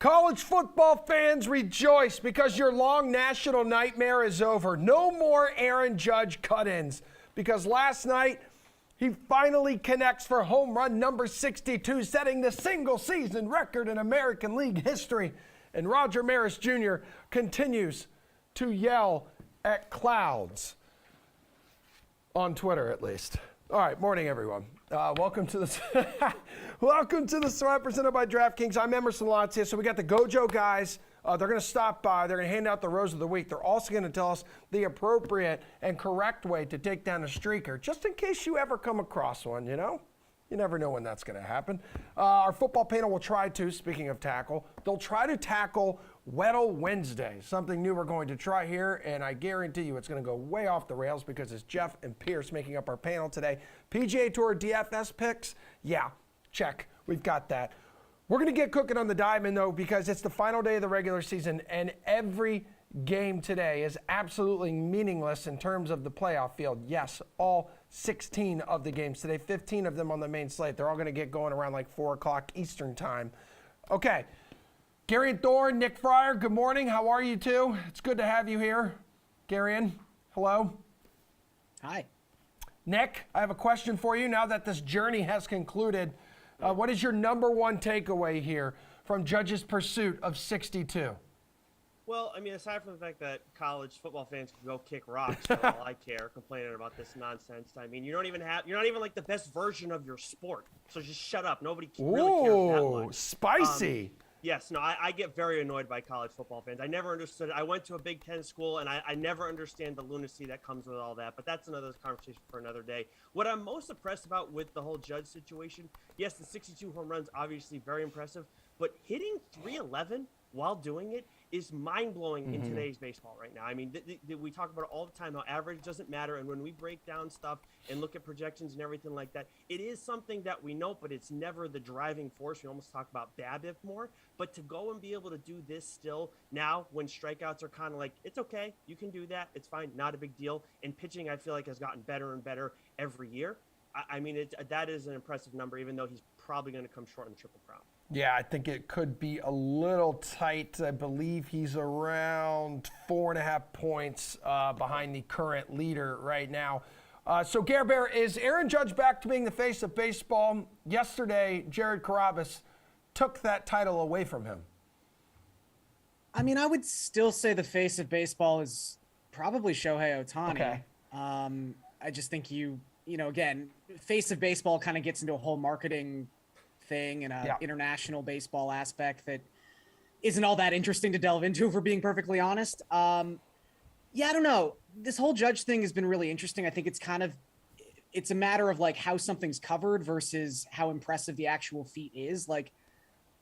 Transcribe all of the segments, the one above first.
College football fans rejoice because your long national nightmare is over. No more Aaron Judge cut-ins because last night he finally connects for home run number 62, setting the single-season record in American League history. And Roger Maris Jr. continues to yell at clouds, on Twitter at least. All right, morning everyone. Welcome to the welcome to the Sweat presented by DraftKings. I'm Emerson Lotz here. So we got the Gojo guys. They're going to stop by. They're going to hand out the Rose of the Week. They're also going to tell us the appropriate and correct way to take down a streaker, just in case you ever come across one, you know? You never know when that's going to happen. Our football panel will try to, speaking of tackle, they'll try to tackle Weddell Wednesday, something new we're going to try here, and I guarantee you it's going to go way off the rails because it's Jeff and Pierce making up our panel today. PGA Tour DFS picks, yeah, check. We've got that. We're going to get cooking on the diamond, though, because it's the final day of the regular season, and every game today is absolutely meaningless in terms of the playoff field. Yes, all 16 of the games today, 15 of them on the main slate. They're all going to get going around like 4 o'clock Eastern time. Okay, Gary and Thorne, Nick Fryer, good morning. How are you two? It's good to have you here. Gary, hello. Hi. Nick, I have a question for you now that this journey has concluded. What is your number one takeaway here from Judge's pursuit of 62? Well, I mean, aside from the fact that college football fans can go kick rocks for all I care, complaining about this nonsense. I mean, you're not even like the best version of your sport. So just shut up. Nobody really cares that much. Spicy. Yes, no, I get very annoyed by college football fans. I never understood it. I went to a Big Ten school, and I never understand the lunacy that comes with all that. But that's another conversation for another day. What I'm most impressed about with the whole Judge situation, yes, the 62 home runs, obviously very impressive. But hitting 311 while doing it is mind-blowing in today's baseball right now. I mean, we talk about it all the time, how average doesn't matter. And when we break down stuff and look at projections and everything like that, it is something that we know, but it's never the driving force. We almost talk about BABIP more. But to go and be able to do this still now when strikeouts are kind of like, it's okay, you can do that, it's fine, not a big deal. And pitching, I feel like, has gotten better and better every year. I mean, that is an impressive number, even though he's probably going to come short in the Triple Crown. Yeah, I think it could be a little tight. I believe he's around 4.5 points behind the current leader right now. So, Gare Bear, is Aaron Judge back to being the face of baseball? Yesterday, Jared Carrabis took that title away from him. I mean, I would still say the face of baseball is probably Shohei Ohtani. Okay. I just think again, face of baseball kind of gets into a whole marketing thing and a international baseball aspect that isn't all that interesting to delve into, if we're being perfectly honest. I don't know. This whole Judge thing has been really interesting. I think it's a matter of like how something's covered versus how impressive the actual feat is. Like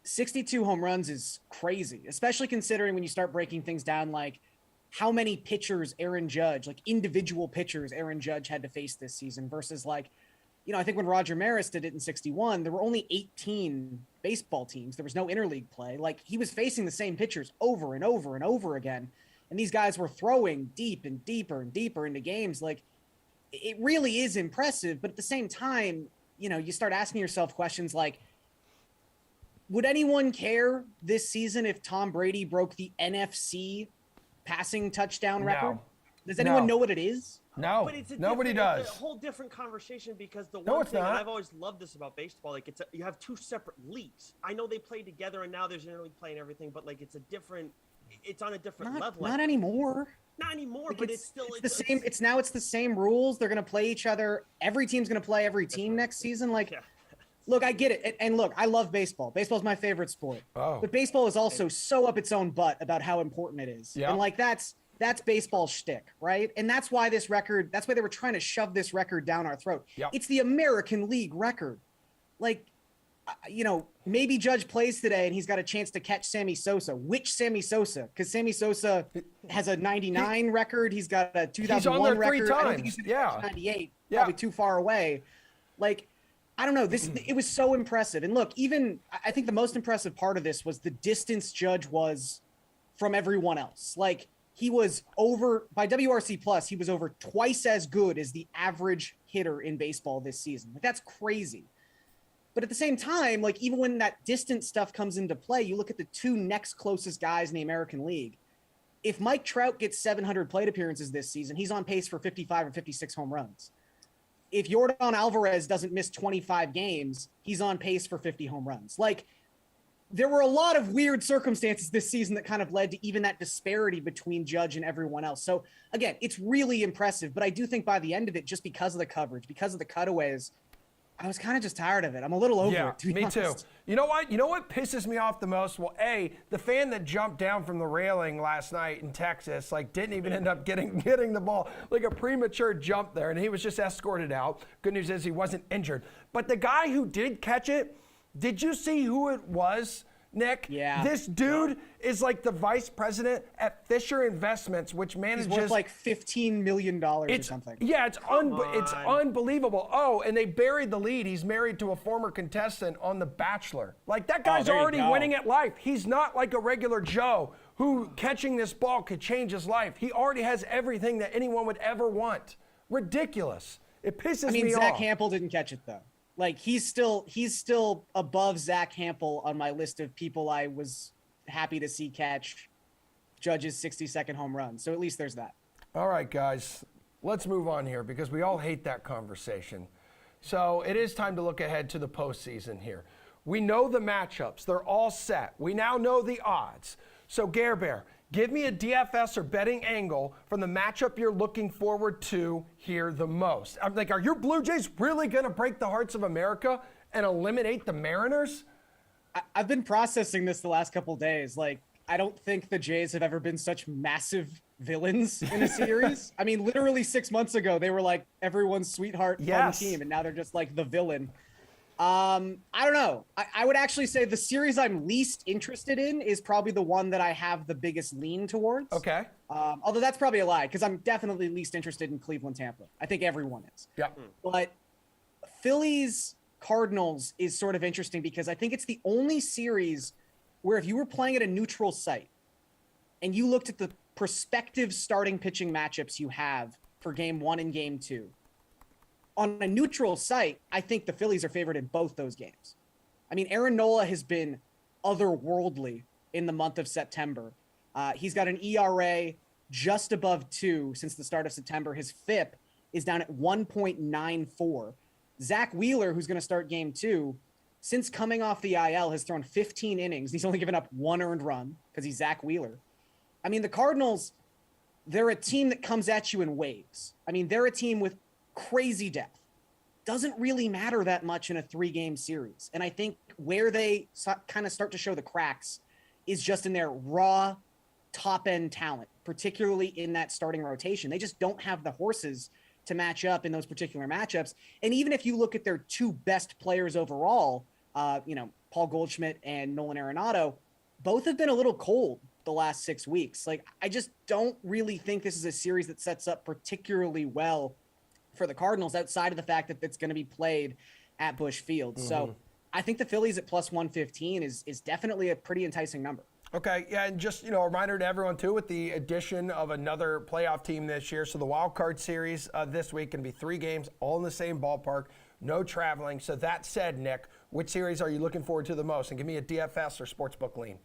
62 home runs is crazy, especially considering when you start breaking things down, like how many pitchers Aaron Judge, like individual pitchers Aaron Judge had to face this season versus like, I think when Roger Maris did it in 61, there were only 18 baseball teams. There was no interleague play. Like he was facing the same pitchers over and over and over again. And these guys were throwing deep and deeper and deeper into games. Like it really is impressive. But at the same time, you start asking yourself questions like, would anyone care this season if Tom Brady broke the NFC passing touchdown record? No. Does anyone know what it is? No, but nobody does. It's a whole different conversation because the one thing, and I've always loved this about baseball, like you have two separate leagues. I know they play together, and now there's interleague play and everything, but like it's on a different level. Not anymore. Not anymore, like but it's still the same. It's the same rules. They're going to play each other. Every team's going to play every team next season. Like, look, I get it, and look, I love baseball. Baseball's my favorite sport. Oh. But baseball is also so up its own butt about how important it is. Yeah. And like that's baseball shtick, right? And that's why that's why they were trying to shove this record down our throat. Yep. It's the American League record. Like, maybe Judge plays today and he's got a chance to catch Sammy Sosa. Which Sammy Sosa? Because Sammy Sosa has a 99 record. He's got a 2001 record. 3 times. I don't think he's going to catch 98. Probably too far away. Like, I don't know. It was so impressive. And look, I think the most impressive part of this was the distance Judge was from everyone else. Like, he was over by WRC plus. He was over twice as good as the average hitter in baseball this season. Like, that's crazy. But at the same time, like even when that distance stuff comes into play, you look at the two next closest guys in the American League. If Mike Trout gets 700 plate appearances this season, he's on pace for 55 or 56 home runs. If Yordan Alvarez doesn't miss 25 games, he's on pace for 50 home runs. Like, there were a lot of weird circumstances this season that kind of led to even that disparity between Judge and everyone else. So again, it's really impressive, but I do think by the end of it, just because of the coverage, because of the cutaways, I was kind of just tired of it. I'm a little over it, to be honest. Too. You know what? You know what pisses me off the most? Well, the fan that jumped down from the railing last night in Texas, like didn't even end up getting the ball, like a premature jump there, and he was just escorted out. Good news is he wasn't injured. But the guy who did catch it, did you see who it was? Nick, yeah. This dude is like the vice president at Fisher Investments, which manages He's worth like $15 million or something. Yeah, it's unbelievable. Oh, and they buried the lead. He's married to a former contestant on The Bachelor. Like that guy's already winning at life. He's not like a regular Joe who catching this ball could change his life. He already has everything that anyone would ever want. Ridiculous. It pisses me off. Zach Hampel didn't catch it though. Like he's still above Zach Hampel on my list of people I was happy to see catch Judge's 60-second home run. So at least there's that. All right, guys, let's move on here because we all hate that conversation. So it is time to look ahead to the postseason here. We know the matchups. They're all set. We now know the odds. So Gare Bear, give me a DFS or betting angle from the matchup you're looking forward to here the most. I'm like, are your Blue Jays really going to break the hearts of America and eliminate the Mariners? I've been processing this the last couple of days. Like, I don't think the Jays have ever been such massive villains in a series. I mean, literally 6 months ago, they were like everyone's sweetheart fun team, and now they're just like the villain. I don't know. I would actually say the series I'm least interested in is probably the one that I have the biggest lean towards. Okay. Although that's probably a lie because I'm definitely least interested in Cleveland Tampa. I think everyone is. Yeah. But Phillies Cardinals is sort of interesting because I think it's the only series where if you were playing at a neutral site and you looked at the prospective starting pitching matchups you have for game 1 and game 2, on a neutral site, I think the Phillies are favored in both those games. I mean, Aaron Nola has been otherworldly in the month of September. He's got an ERA just above 2 since the start of September. His FIP is down at 1.94. Zach Wheeler, who's going to start game 2, since coming off the IL, has thrown 15 innings. He's only given up 1 earned run because he's Zach Wheeler. I mean, the Cardinals, they're a team that comes at you in waves. I mean, they're a team with crazy depth. Doesn't really matter that much in a 3-game series. And I think where they kind of start to show the cracks is just in their raw top-end talent, particularly in that starting rotation. They just don't have the horses to match up in those particular matchups. And even if you look at their 2 best players overall, Paul Goldschmidt and Nolan Arenado, both have been a little cold the last 6 weeks. Like, I just don't really think this is a series that sets up particularly well for the Cardinals outside of the fact that it's going to be played at Busch Field. Mm-hmm. So I think the Phillies at plus 115 is definitely a pretty enticing number. Okay, yeah, and just, a reminder to everyone, too, with the addition of another playoff team this year. So the wild card series this week can be 3 games, all in the same ballpark, no traveling. So that said, Nick, which series are you looking forward to the most? And give me a DFS or sportsbook lean.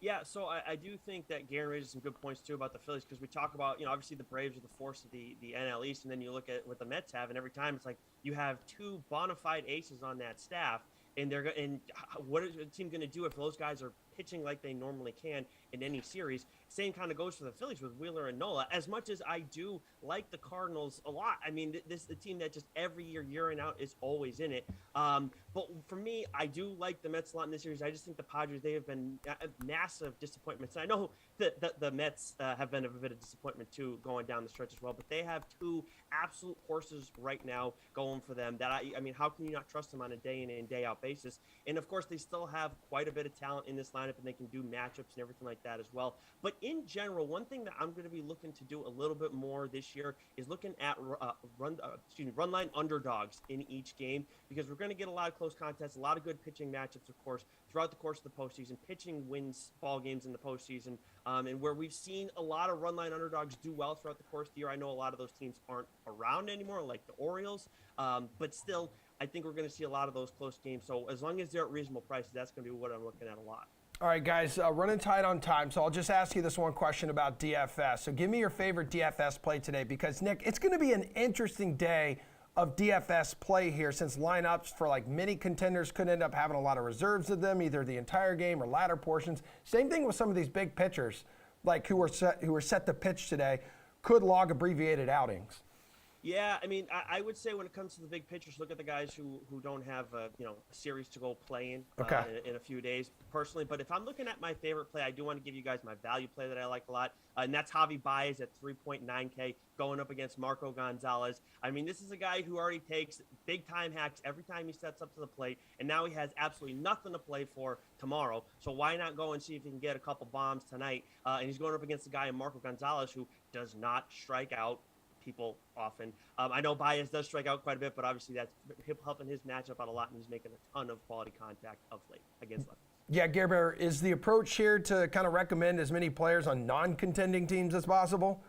Yeah, so I do think that Garen raises some good points, too, about the Phillies, because we talk about, obviously the Braves are the force of the NL East, and then you look at what the Mets have, and every time it's like you have 2 bona fide aces on that staff, and what is the team going to do if those guys are pitching like they normally can in any series? Same kind of goes for the Phillies with Wheeler and Nola. As much as I do like the Cardinals a lot, I mean, this is the team that just every year in out is always in it. But for me, I do like the Mets a lot in this series. I just think the Padres, they have been massive disappointments. And I know that the Mets have been a bit of disappointment too going down the stretch as well, but they have 2 absolute horses right now going for them that I mean, how can you not trust them on a day in and day out basis? And of course, they still have quite a bit of talent in this lineup, and they can do matchups and everything like that as well. But in general, one thing that I'm going to be looking to do a little bit more this year is looking at run line underdogs in each game, because we're going to get a lot of close contests, a lot of good pitching matchups, of course, throughout the course of the postseason. Pitching wins ball games in the postseason, and where we've seen a lot of run line underdogs do well throughout the course of the year. I know a lot of those teams aren't around anymore, like the Orioles, but still, I think we're going to see a lot of those close games. So as long as they're at reasonable prices, that's going to be what I'm looking at a lot. All right, guys, running tight on time, so I'll just ask you this one question about DFS. So give me your favorite DFS play today, because, Nick, it's going to be an interesting day of DFS play here, since lineups for like mini contenders could end up having a lot of reserves of them, either the entire game or latter portions. Same thing with some of these big pitchers, like who are set to pitch today, could log abbreviated outings. Yeah, I mean, I would say when it comes to the big pitchers, look at the guys who don't have a series to go play in in a few days personally. But if I'm looking at my favorite play, I do want to give you guys my value play that I like a lot, and that's Javi Baez at 3.9K going up against Marco Gonzalez. I mean, this is a guy who already takes big time hacks every time he steps up to the plate, and now he has absolutely nothing to play for tomorrow. So why not go and see if he can get a couple bombs tonight? And he's going up against a guy in Marco Gonzalez who does not strike out people often. I know Baez does strike out quite a bit, but obviously that's helping his matchup out a lot, and he's making a ton of quality contact of late against lefties. Yeah, Gare Bear, is the approach here to kind of recommend as many players on non-contending teams as possible?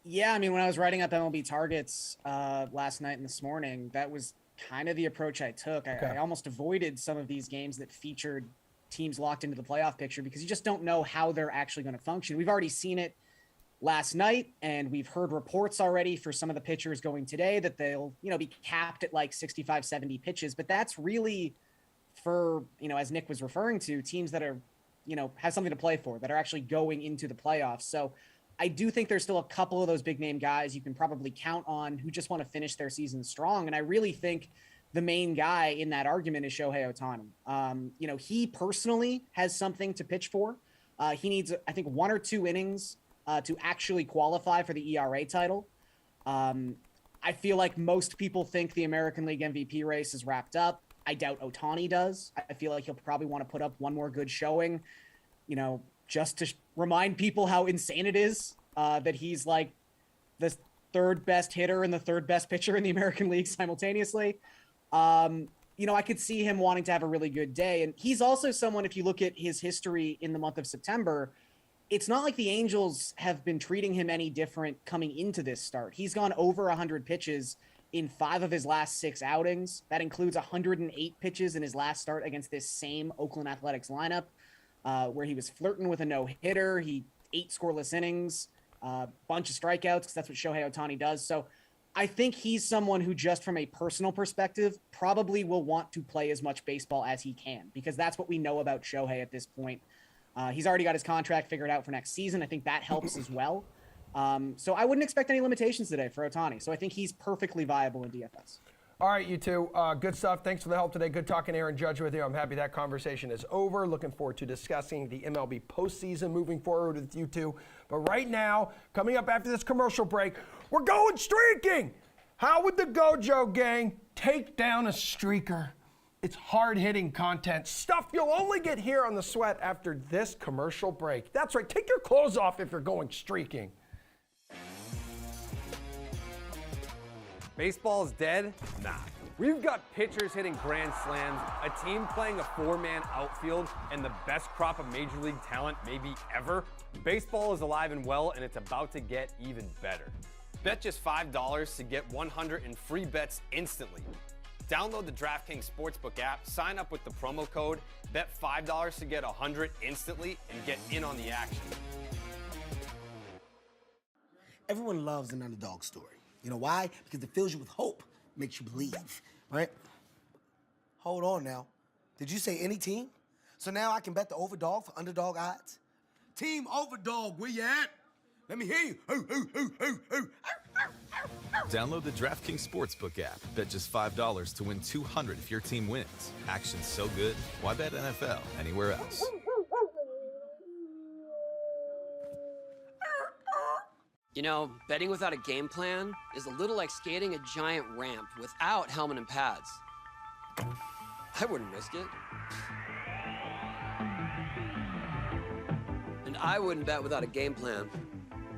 Yeah, I mean, when I was writing up MLB targets last night and this morning, that was kind of the approach I took. I almost avoided some of these games that featured teams locked into the playoff picture, because you just don't know how they're actually going to function. We've already seen it last night, and we've heard reports already for some of the pitchers going today that they'll, be capped at like 65, 70 pitches. But that's really for, as Nick was referring to, teams that are, have something to play for, that are actually going into the playoffs. So I do think there's still a couple of those big name guys you can probably count on who just want to finish their season strong. And I really think the main guy in that argument is Shohei Ohtani. He personally has something to pitch for. He needs, I think, 1 or 2 innings to actually qualify for the ERA title. I feel like most people think the American League MVP race is wrapped up. I doubt Ohtani does. I feel like he'll probably want to put up one more good showing, just to remind people how insane it is that he's like the 3rd best hitter and the 3rd best pitcher in the American League simultaneously. I could see him wanting to have a really good day. And he's also someone, if you look at his history in the month of September, it's not like the Angels have been treating him any different coming into this start. He's gone over 100 pitches in 5 of his last 6 outings. That includes 108 pitches in his last start against this same Oakland Athletics lineup, where he was flirting with a no-hitter. He 8 scoreless innings, bunch of strikeouts, because that's what Shohei Ohtani does. So I think he's someone who, just from a personal perspective, probably will want to play as much baseball as he can, because that's what we know about Shohei at this point. He's already got his contract figured out for next season. I think that helps as well. So I wouldn't expect any limitations today for Ohtani. So I think he's perfectly viable in DFS. All right, you two. Good stuff. Thanks for the help today. Good talking Aaron Judge with you. I'm happy that conversation is over. Looking forward to discussing the MLB postseason moving forward with you two. But right now, coming up after this commercial break, we're going streaking. How would the Gojo gang take down a streaker? It's hard-hitting content, stuff you'll only get here on The Sweat after this commercial break. That's right, take your clothes off if you're going streaking. Baseball's dead? Nah. We've got pitchers hitting grand slams, a team playing a 4-man outfield, and the best crop of major league talent maybe ever. Baseball is alive and well, and it's about to get even better. Bet just $5 to get 100 in free bets instantly. Download the DraftKings Sportsbook app, sign up with the promo code, bet $5 to get 100 instantly, and get in on the action. Everyone loves an underdog story. You know why? Because it fills you with hope, makes you believe, right? Hold on now. Did you say any team? So now I can bet the overdog for underdog odds? Team Overdog, where you at? Let me hear you. Hoo, hoo, hoo, hoo, hoo. Download the DraftKings Sportsbook app. Bet just $5 to win $200 if your team wins. Action's so good, why bet NFL anywhere else? You know, betting without a game plan is a little like skating a giant ramp without helmet and pads. I wouldn't risk it. And I wouldn't bet without a game plan.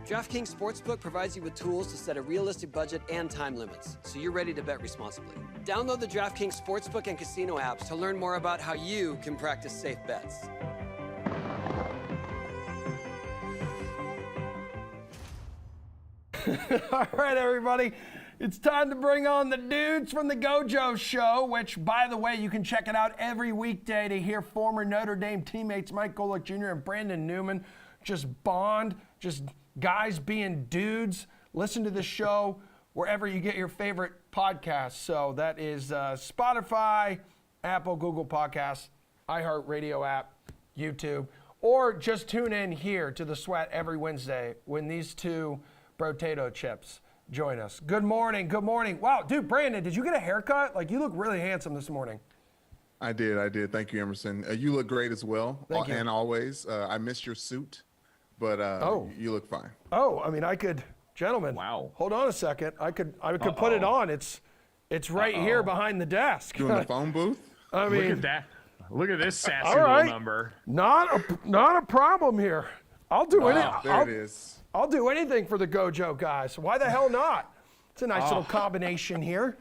DraftKings Sportsbook provides you with tools to set a realistic budget and time limits, so you're ready to bet responsibly. Download the DraftKings Sportsbook and casino apps to learn more about how you can practice safe bets. All right, everybody. It's time to bring on the dudes from the Gojo Show, which, by the way, you can check it out every weekday to hear former Notre Dame teammates Mike Golick Jr. and Brandon Newman just bond, just guys being dudes. Listen to the show wherever you get your favorite podcasts. So that is Spotify, Apple, Google Podcasts, iHeartRadio app, YouTube, or just tune in here to The Sweat every Wednesday when these two potato chips join us. Good morning. Good morning. Wow, dude, Brandon, did you get a haircut? Like, you look really handsome this morning. I did. Thank you, Emerson. You look great as well. Thank you. And always. I missed your suit, but you look fine. Oh, I mean, I could, gentlemen. Wow. Hold on a second. I could put it on. It's right here behind the desk. Doing the phone booth? I mean, Look at that. Look at this sassy all right. little number. Not a problem here. I'll do There it is. I'll do anything for the Gojo guys. Why the hell not? It's a nice little combination here.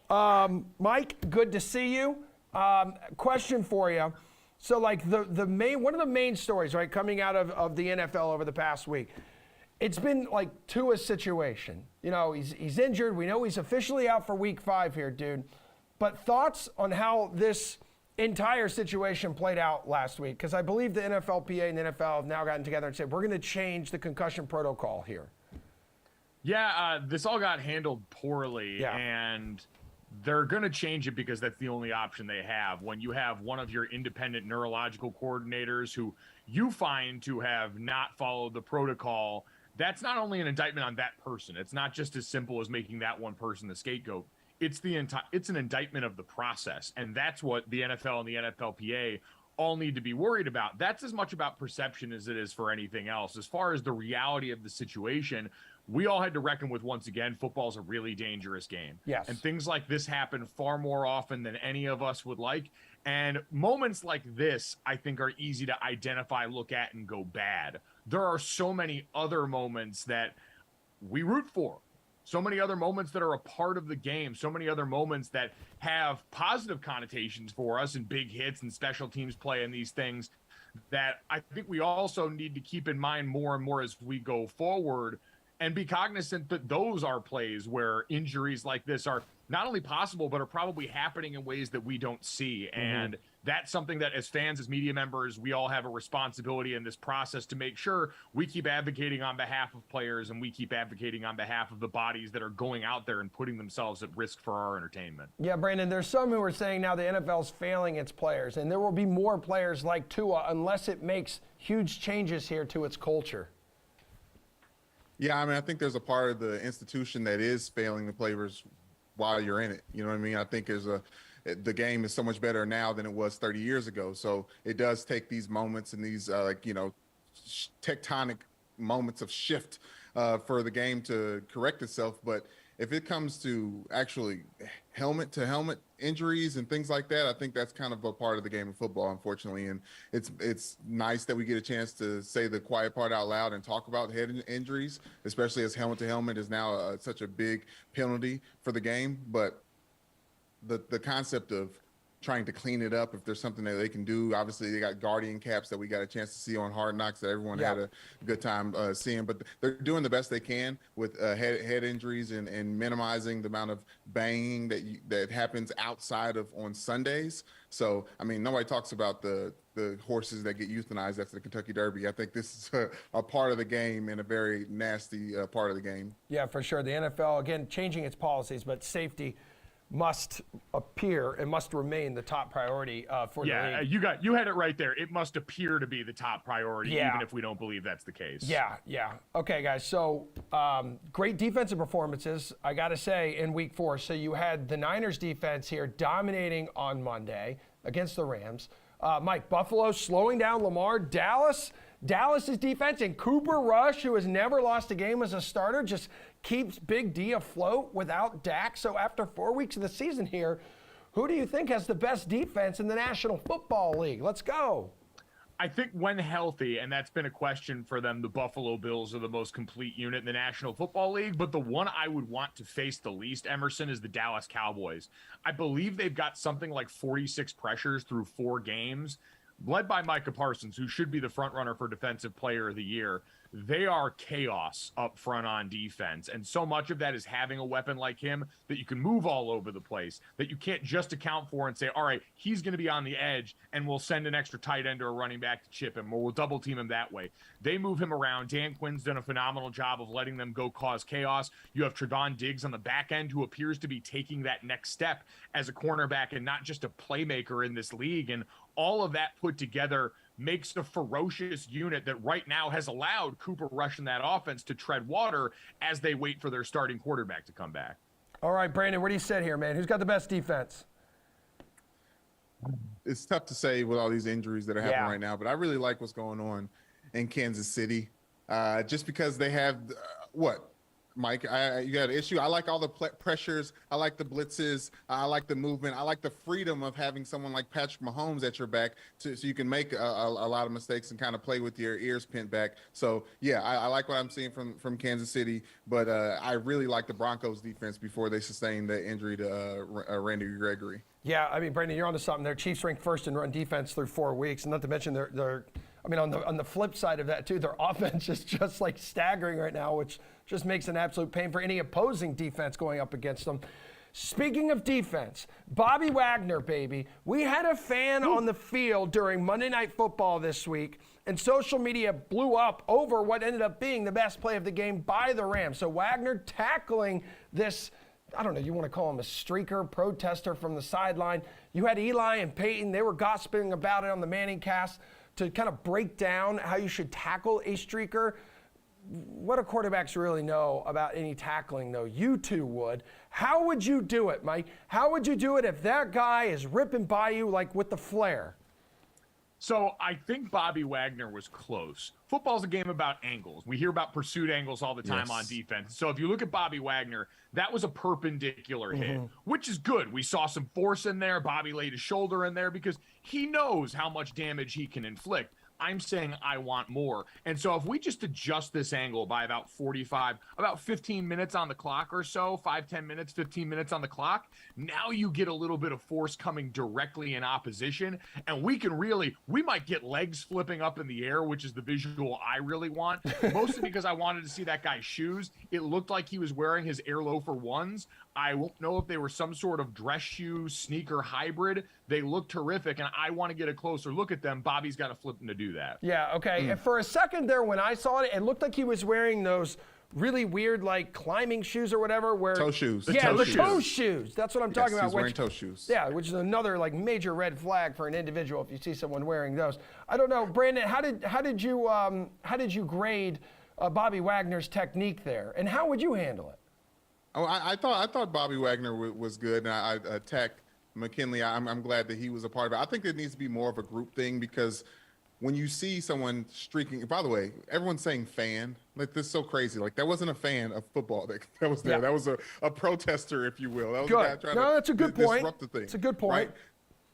Mike, good to see you. Question for you. So, like, the main one of the main stories, right, coming out of the NFL over the past week, it's been like Tua's situation. You know, he's injured. We know he's officially out for Week 5 here, dude. But thoughts on how this entire situation played out last week? Because I believe the NFLPA and the NFL have now gotten together and said, we're going to change the concussion protocol here. Yeah, this all got handled poorly, Yeah. and they're going to change it because that's the only option they have. When you have one of your independent neurological coordinators who you find to have not followed the protocol, that's not only an indictment on that person. It's not just as simple as making that one person the scapegoat. It's an indictment of the process, and that's what the NFL and the NFLPA all need to be worried about. That's as much about perception as it is for anything else. As far as the reality of the situation, we all had to reckon with, once again, football's a really dangerous game. Yes. And things like this happen far more often than any of us would like. And moments like this, I think, are easy to identify, look at, and go bad. There are so many other moments that we root for. So many other moments that are a part of the game, so many other moments that have positive connotations for us and big hits and special teams play and these things that I think we also need to keep in mind more and more as we go forward and be cognizant that those are plays where injuries like this are not only possible, but are probably happening in ways that we don't see. And that's something that as fans, as media members, we all have a responsibility in this process to make sure we keep advocating on behalf of players and we keep advocating on behalf of the bodies that are going out there and putting themselves at risk for our entertainment. Yeah, Brandon, there's some who are saying now the NFL's failing its players, and there will be more players like Tua unless it makes huge changes here to its culture. Yeah, I mean, I think there's a part of the institution that is failing the players while you're in it. You know what I mean? I think the game is so much better now than it was 30 years ago. So it does take these moments and these, tectonic moments of shift for the game to correct itself. But if it comes to actually helmet-to-helmet injuries and things like that, I think that's kind of a part of the game of football, unfortunately. And it's nice that we get a chance to say the quiet part out loud and talk about head injuries, especially as helmet-to-helmet is now such a big penalty for the game. But the concept of trying to clean it up, if there's something that they can do. Obviously, they got Guardian caps that we got a chance to see on Hard Knocks that everyone had a good time seeing. But they're doing the best they can with head injuries and minimizing the amount of banging that happens outside of on Sundays. So, I mean, nobody talks about the horses that get euthanized after the Kentucky Derby. I think this is a part of the game and a very nasty part of the game. Yeah, for sure. The NFL, again, changing its policies, but safety must appear and must remain the top priority for the league. Yeah, you had it right there. It must appear to be the top priority, even if we don't believe that's the case. Yeah. Okay, guys, so great defensive performances, I got to say, in Week 4. So you had the Niners defense here dominating on Monday against the Rams. Mike, Buffalo slowing down Lamar. Dallas's defense and Cooper Rush, who has never lost a game as a starter, just keeps Big D afloat without Dak. So after 4 weeks of the season here, who do you think has the best defense in the National Football League? Let's go. I think when healthy, and that's been a question for them, the Buffalo Bills are the most complete unit in the National Football League, but the one I would want to face the least, Emerson, is the Dallas Cowboys. I believe they've got something like 46 pressures through 4 games, led by Micah Parsons, who should be the front runner for Defensive Player of the Year. they are chaos up front on defense. And so much of that is having a weapon like him that you can move all over the place, that you can't just account for and say, all right, he's going to be on the edge and we'll send an extra tight end or a running back to chip him, or we'll double team him that way. They move him around. Dan Quinn's done a phenomenal job of letting them go cause chaos. You have Trevon Diggs on the back end, who appears to be taking that next step as a cornerback and not just a playmaker in this league. And all of that put together makes a ferocious unit that right now has allowed Cooper Rush in that offense to tread water as they wait for their starting quarterback to come back. All right, Brandon, where do you sit here, man? Who's got the best defense? It's tough to say with all these injuries that are happening right now, but I really like what's going on in Kansas City, just because they have Mike, you got an issue. I like all the pressures. I like the blitzes. I like the movement. I like the freedom of having someone like Patrick Mahomes at your back so you can make a lot of mistakes and kind of play with your ears pinned back. So, yeah, I like what I'm seeing from Kansas City, but I really like the Broncos defense before they sustained the injury to Randy Gregory. Yeah, I mean, Brandon, you're onto something there. Chiefs ranked first in run defense through 4 weeks, and not to mention they're I mean, on the flip side of that, too, their offense is just like staggering right now, which just makes an absolute pain for any opposing defense going up against them. Speaking of defense, Bobby Wagner, baby. We had a fan on the field during Monday Night Football this week, and social media blew up over what ended up being the best play of the game by the Rams. So Wagner tackling this, I don't know, you want to call him a streaker, protester from the sideline. You had Eli and Peyton. They were gossiping about it on the Manning cast to kind of break down how you should tackle a streaker. What do quarterbacks really know about any tackling, though? You two would. How would you do it, Mike? How would you do it if that guy is ripping by you like with the flare? So I think Bobby Wagner was close. Football's a game about angles. We hear about pursuit angles all the time on defense. So if you look at Bobby Wagner, that was a perpendicular hit, which is good. We saw some force in there. Bobby laid his shoulder in there because he knows how much damage he can inflict. I'm saying I want more. And so if we just adjust this angle by about 15 minutes on the clock or so, 5-10 minutes, 15 minutes on the clock, now you get a little bit of force coming directly in opposition. And we might get legs flipping up in the air, which is the visual I really want. Mostly because I wanted to see that guy's shoes. It looked like he was wearing his Air Loafer 1s. I won't know if they were some sort of dress shoe sneaker hybrid. They look terrific, and I want to get a closer look at them. Bobby's got to flip them to do that. Yeah, okay. And for a second there, when I saw it, it looked like he was wearing those really weird, like, climbing shoes or whatever. Toe shoes. The toe shoes. That's what I'm talking about. He's wearing toe shoes. Yeah, which is another, like, major red flag for an individual if you see someone wearing those. I don't know, Brandon, how did you grade Bobby Wagner's technique there, and how would you handle it? Oh, I thought Bobby Wagner was good, and I attacked McKinley. I'm glad that he was a part of it. I think it needs to be more of a group thing because when you see someone streaking, by the way, everyone's saying fan. Like, this is so crazy. Like, that wasn't a fan of football that was there. Yeah. That was a protester, if you will. That was good. A guy trying that's a good point. Disrupt the thing. It's a good point. Right?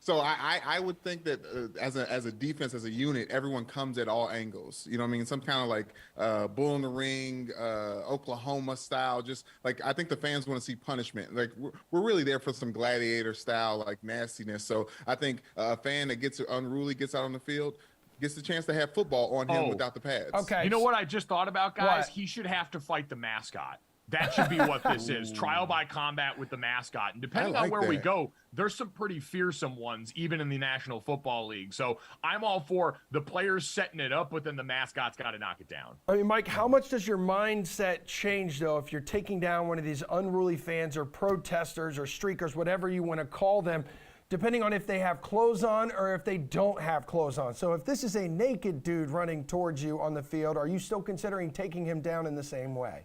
So I would think that as a defense, as a unit, everyone comes at all angles. You know what I mean? Some kind of like bull in the ring, Oklahoma style. Just like, I think the fans want to see punishment. Like, we're really there for some gladiator style, like, nastiness. So I think a fan that gets unruly, gets out on the field, gets the chance to have football on him without the pads. Okay. You know what I just thought about, guys? What? He should have to fight the mascot. That should be what this is. Trial by combat with the mascot. And depending on where we go, there's some pretty fearsome ones, even in the National Football League. So I'm all for the players setting it up, but then the mascot's got to knock it down. I mean, Mike, how much does your mindset change, though, if you're taking down one of these unruly fans or protesters or streakers, whatever you want to call them, depending on if they have clothes on or if they don't have clothes on? So if this is a naked dude running towards you on the field, are you still considering taking him down in the same way?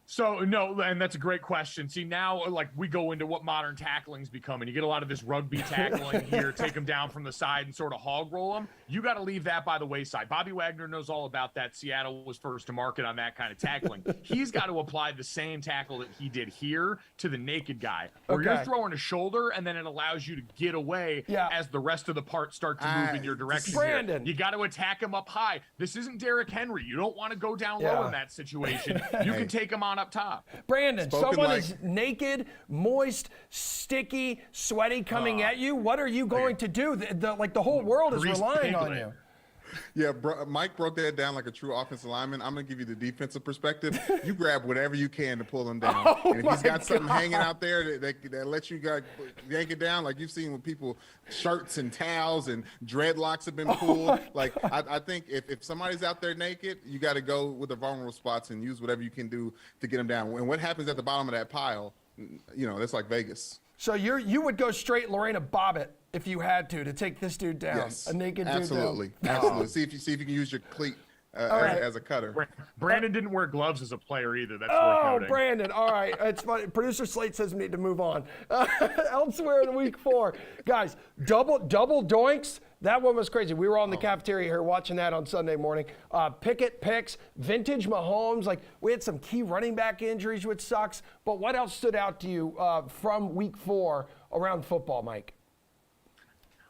So, no, and that's a great question. See, now, like, we go into what modern tackling's becoming. You get a lot of this rugby tackling here, take them down from the side and sort of hog roll them. You got to leave that by the wayside. Bobby Wagner knows all about that. Seattle was first to market on that kind of tackling. He's got to apply the same tackle that he did here to the naked guy, where you're throwing a shoulder, and then it allows you to get away as the rest of the parts start to move in your direction. Brandon. You got to attack him up high. This isn't Derrick Henry. You don't want to go down low in that situation. You can take him on up top. Brandon, someone is naked, moist, sticky, sweaty coming at you. What are you going to do? The whole world is relying on you. Yeah, Mike broke that down like a true offensive lineman. I'm going to give you the defensive perspective. You grab whatever you can to pull him down. And if he's got something hanging out there that lets you yank it down, like you've seen with people, shirts and towels and dreadlocks have been pulled. Like, I think if somebody's out there naked, you got to go with the vulnerable spots and use whatever you can do to get them down. And what happens at the bottom of that pile, that's like Vegas. So you would go straight Lorena Bobbitt if you had to take this dude down, Yes, a naked absolutely. dude down. Absolutely. See if you can use your cleat as a cutter. Brandon didn't wear gloves as a player either. That's worth Oh, noting. Brandon. All right. It's funny. Producer Slate says we need to move on. Elsewhere in week 4. Guys, double doinks. That one was crazy. We were on the cafeteria here watching that on Sunday morning. Pickett picks, vintage Mahomes. Like, we had some key running back injuries, which sucks. But what else stood out to you from week 4 around football, Mike?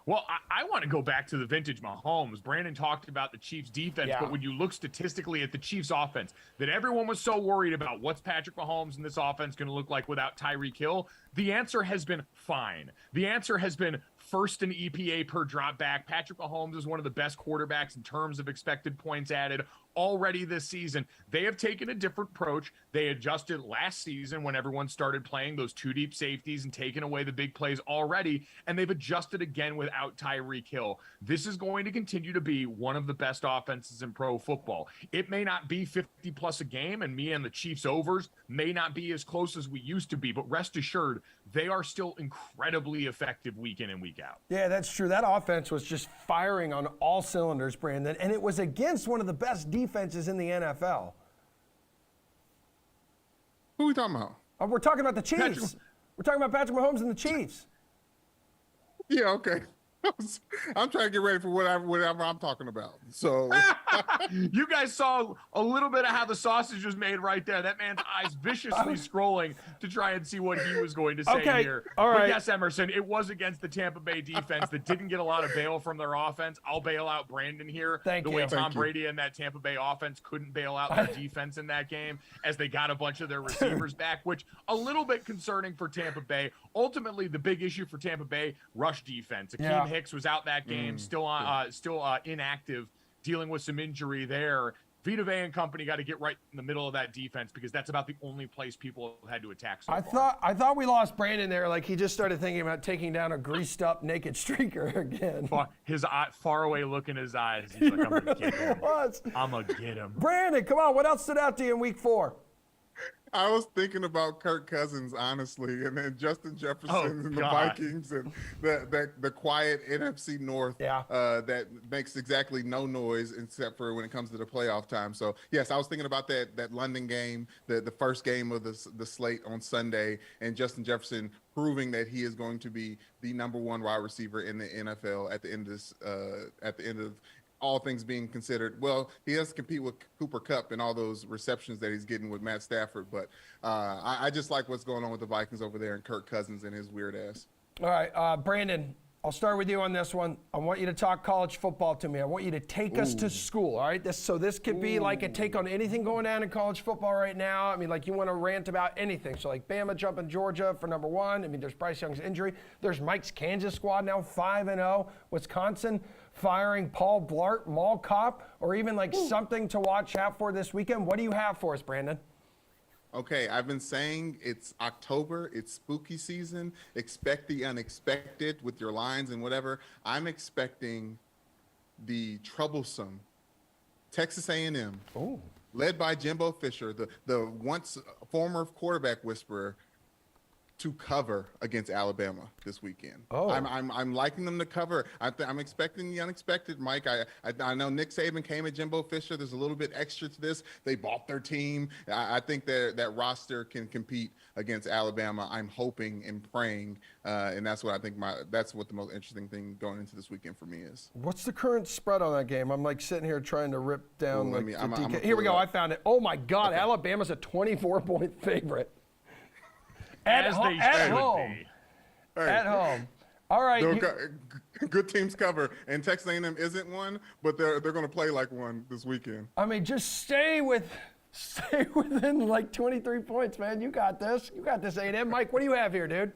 Well, I want to go back to the vintage Mahomes. Brandon talked about the Chiefs' defense, but when you look statistically at the Chiefs' offense, that everyone was so worried about what's Patrick Mahomes and this offense going to look like without Tyreek Hill, the answer has been fine. The answer has been first in EPA per drop back. Patrick Mahomes is one of the best quarterbacks in terms of expected points added already this season. They have taken a different approach. They adjusted last season when everyone started playing those 2 deep safeties and taking away the big plays already, and they've adjusted again without Tyreek Hill. This is going to continue to be one of the best offenses in pro football. It may not be 50 plus a game, and me and the Chiefs overs may not be as close as we used to be, but rest assured, they are still incredibly effective week in and week out. Yeah, that's true. That offense was just firing on all cylinders, Brandon, and it was against one of the best defenses in the NFL. Who are we talking about? We're talking about the Chiefs. We're talking about Patrick Mahomes and the Chiefs. Yeah, okay. I'm trying to get ready for whatever I'm talking about. So you guys saw a little bit of how the sausage was made right there. That man's eyes viciously scrolling to try and see what he was going to say here. All right. But yes, Emerson, it was against the Tampa Bay defense that didn't get a lot of bail from their offense. I'll bail out Brandon here. Thank the you. way Tom Thank you. Brady and that Tampa Bay offense couldn't bail out their defense in that game as they got a bunch of their receivers back, which a little bit concerning for Tampa Bay. Ultimately, the big issue for Tampa Bay, rush defense. Akeem Hicks was out that game, still inactive, dealing with some injury there. Vita Vea and company got to get right in the middle of that defense because that's about the only place people have had to attack so far. I thought we lost Brandon there. Like, he just started thinking about taking down a greased up naked streaker again. His far away look in his eyes. He's like, I'm gonna get him. I'm gonna get him. Brandon, come on. What else stood out to you in week 4? I was thinking about Kirk Cousins, honestly, and then Justin Jefferson and the Vikings and the quiet NFC North that makes exactly no noise except for when it comes to the playoff time. So, yes, I was thinking about that London game, the first game of the slate on Sunday, and Justin Jefferson proving that he is going to be the number 1 wide receiver in the NFL at the end of all things being considered. Well, he has to compete with Cooper Kupp and all those receptions that he's getting with Matt Stafford. But I just like what's going on with the Vikings over there and Kirk Cousins and his weird ass. All right, Brandon, I'll start with you on this one. I want you to talk college football to me. I want you to take us to school, all right? This could be like a take on anything going on in college football right now. I mean, like, you want to rant about anything. So, like, Bama jumping Georgia for number 1. I mean, there's Bryce Young's injury. There's Mike's Kansas squad now 5-0. Wisconsin firing Paul Blart, Mall Cop, or even like something to watch out for this weekend. What do you have for us, Brandon? Okay, I've been saying it's October, it's spooky season. Expect the unexpected with your lines and whatever. I'm expecting the troublesome Texas A&M, led by Jimbo Fisher, the once former quarterback whisperer, to cover against Alabama this weekend. I'm liking them to cover. I'm expecting the unexpected, Mike. I know Nick Saban came at Jimbo Fisher. There's a little bit extra to this. They bought their team. I think that roster can compete against Alabama. I'm hoping and praying, and that's what I think. That's what the most interesting thing going into this weekend for me is. What's the current spread on that game? I'm like sitting here trying to rip down I'm Here we go. I found it. Oh my God! Okay. Alabama's a 24-point favorite. At home. At home. All right. Good teams cover, and Texas A&M isn't one, but they're going to play like one this weekend. I mean, just stay within like 23 points, man. You got this. You got this, A&M. Mike, what do you have here, dude?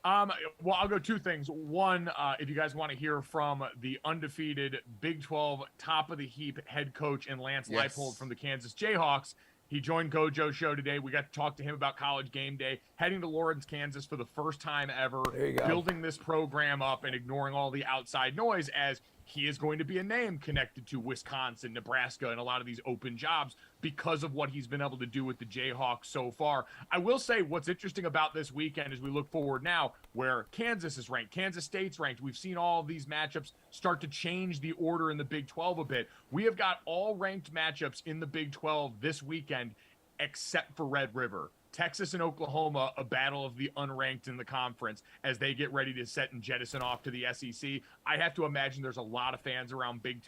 Well, I'll go two things. One, if you guys want to hear from the undefeated Big 12 top of the heap head coach and Lance Leipold from the Kansas Jayhawks, he joined Gojo's show today. We got to talk to him about College Game Day, heading to Lawrence, Kansas for the first time ever, building this program up and ignoring all the outside noise, as he is going to be a name connected to Wisconsin, Nebraska, and a lot of these open jobs because of what he's been able to do with the Jayhawks so far. I will say what's interesting about this weekend as we look forward now, where Kansas is ranked, Kansas State's ranked. We've seen all of these matchups start to change the order in the Big 12 a bit. We have got all ranked matchups in the Big 12 this weekend, except for Red River. Texas and Oklahoma, a battle of the unranked in the conference as they get ready to set and jettison off to the SEC. I have to imagine there's a lot of fans around Big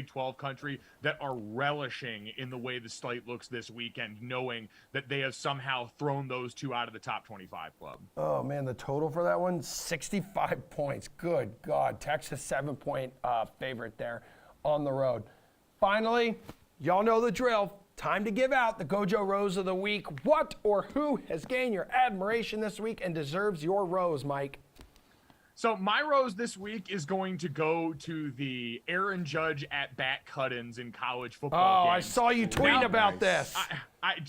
12 country that are relishing in the way the slate looks this weekend, knowing that they have somehow thrown those two out of the top 25 club. Oh, man, the total for that one, 65 points. Good God. Texas 7-point favorite there on the road. Finally, y'all know the drill. Time to give out the Gojo Rose of the Week. What or who has gained your admiration this week and deserves your rose, Mike? So my rose this week is going to go to the Aaron Judge at-bat cut-ins in college football games. I saw you tweet about this.